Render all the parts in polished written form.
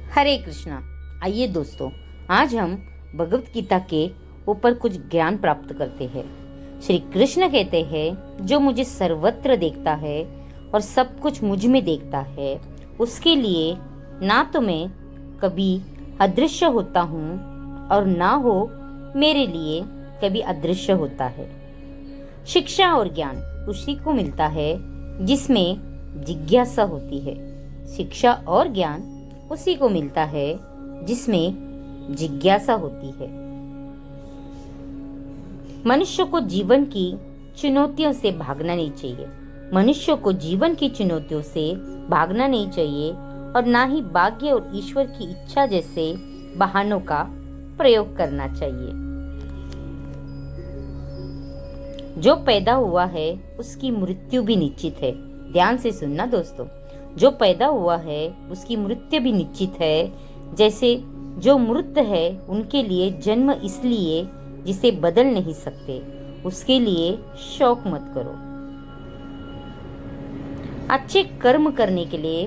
हरे कृष्णा। आइए दोस्तों, आज हम भगवत गीता के ऊपर कुछ ज्ञान प्राप्त करते हैं। श्री कृष्ण कहते हैं, जो मुझे सर्वत्र देखता है और सब कुछ मुझ में देखता है, उसके लिए ना तो मैं कभी अदृश्य होता हूँ और ना हो मेरे लिए कभी अदृश्य होता है। शिक्षा और ज्ञान उसी को मिलता है जिसमें जिज्ञासा होती है। शिक्षा और ज्ञान उसी को मिलता है जिसमें जिज्ञासा होती है। मनुष्य को जीवन की चुनौतियों से भागना नहीं चाहिए। मनुष्य को जीवन की चुनौतियों से भागना नहीं चाहिए और ना ही भाग्य और ईश्वर की इच्छा जैसे बहानों का प्रयोग करना चाहिए। जो पैदा हुआ है उसकी मृत्यु भी निश्चित है। ध्यान से सुनना दोस्तों, जो पैदा हुआ है उसकी मृत्यु भी निश्चित है। जैसे जो मृत है उनके लिए जन्म इसलिए जिसे बदल नहीं सकते, उसके लिए शौक मत करो। अच्छे कर्म करने के लिए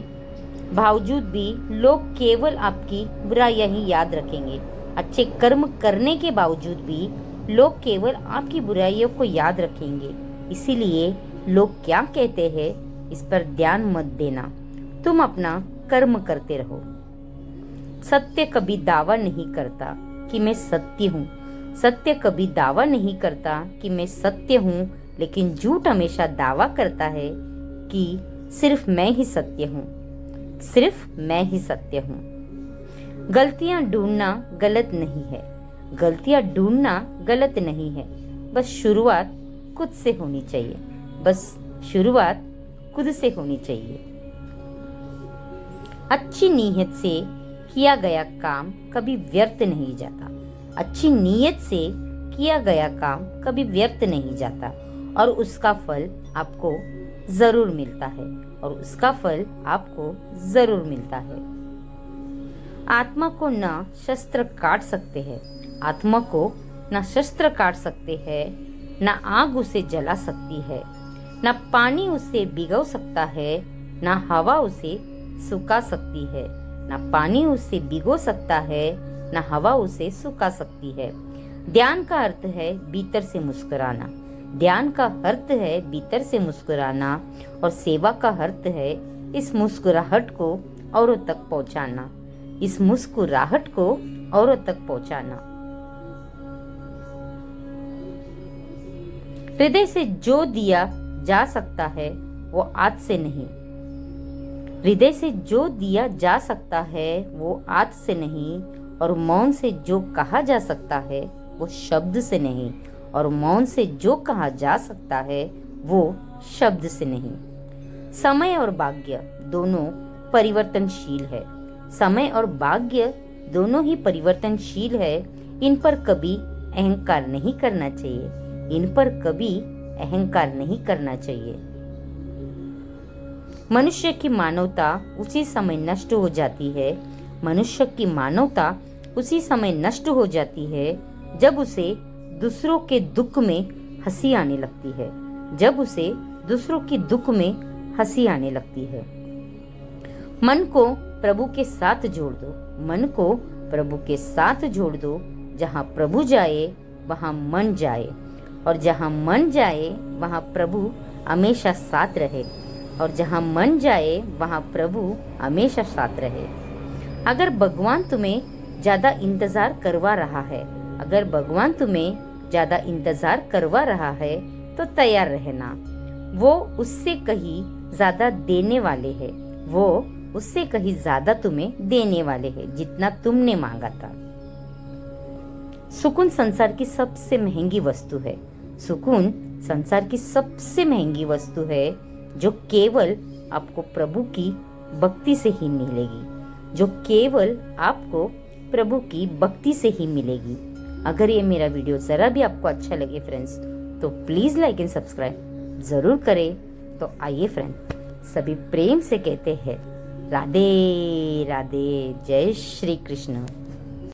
बावजूद भी लोग केवल आपकी बुराइयां ही याद रखेंगे। अच्छे कर्म करने के बावजूद भी लोग केवल आपकी बुराइयों को याद रखेंगे। इसीलिए लोग क्या कहते हैं इस पर ध्यान मत देना, तुम अपना कर्म करते रहो। सत्य कभी दावा नहीं करता कि मैं सत्य हूँ। सत्य कभी दावा नहीं करता कि मैं सत्य हूँ, लेकिन झूठ हमेशा दावा करता है कि सिर्फ मैं ही सत्य हूँ। सिर्फ मैं ही सत्य हूँ। गलतियाँ ढूंढना गलत नहीं है। गलतियाँ ढूंढना गलत नहीं है। बस शुरुआत खुद से होनी चाहिए। बस शुरुआत खुद से होनी चाहिए। अच्छी नीयत से किया गया काम कभी व्यर्थ नहीं जाता। अच्छी नीयत से किया गया काम कभी व्यर्थ नहीं जाता और उसका फल आपको जरूर मिलता है। और उसका फल आपको जरूर मिलता है। आत्मा को ना शस्त्र काट सकते हैं। आत्मा को ना शस्त्र काट सकते हैं, ना आग उसे जला सकती है, ना पानी उसे भिगो सकता है, ना हवा उसे सुखा सकती है। ना पानी उसे भिगो सकता है, ना हवा उसे सुखा सकती है। ध्यान का अर्थ है भीतर से मुस्कुराना। ध्यान का अर्थ है भीतर से मुस्कुराना और सेवा का अर्थ है इस मुस्कुराहट को औरों तक पहुंचाना। इस मुस्कुराहट को औरों तक पहुंचाना। हृदय से जो दिया जा सकता है वो आज से नहीं। हृदय से जो दिया जा सकता है वो आज से नहीं। और मौन से जो कहा जा सकता है वो शब्द से नहीं। और मौन से जो कहा जा सकता है वो शब्द से नहीं। समय और भाग्य दोनों परिवर्तनशील है। समय और भाग्य दोनों ही परिवर्तनशील है। इन पर कभी अहंकार नहीं करना चाहिए। इन पर कभी अहंकार नहीं करना चाहिए। मनुष्य की मानवता उसी समय नष्ट हो जाती है। मनुष्य की मानवता उसी समय नष्ट हो जाती है जब उसे दूसरों के दुख में हंसी आने लगती है। जब उसे दूसरों के दुख में हंसी आने लगती है। मन को प्रभु के साथ जोड़ दो। मन को प्रभु के साथ जोड़ दो। जहाँ प्रभु जाए वहाँ मन जाए, और जहाँ मन जाए वहाँ प्रभु हमेशा साथ रहे। और जहाँ मन जाए वहाँ प्रभु हमेशा साथ रहे। अगर भगवान तुम्हें ज्यादा इंतजार करवा रहा है, अगर भगवान तुम्हें ज्यादा इंतजार करवा रहा है तो तैयार रहना। वो उससे कहीं ज्यादा देने वाले हैं। वो उससे कहीं ज्यादा तुम्हें देने वाले हैं जितना तुमने मांगा था। सुकून संसार की सबसे महंगी वस्तु है। सुकून संसार की सबसे महंगी वस्तु है जो केवल आपको प्रभु की भक्ति से ही मिलेगी। जो केवल आपको प्रभु की भक्ति से ही मिलेगी। अगर ये मेरा वीडियो जरा भी आपको अच्छा लगे फ्रेंड्स, तो प्लीज लाइक एंड सब्सक्राइब जरूर करें। तो आइए फ्रेंड, सभी प्रेम से कहते हैं राधे राधे, जय श्री कृष्ण।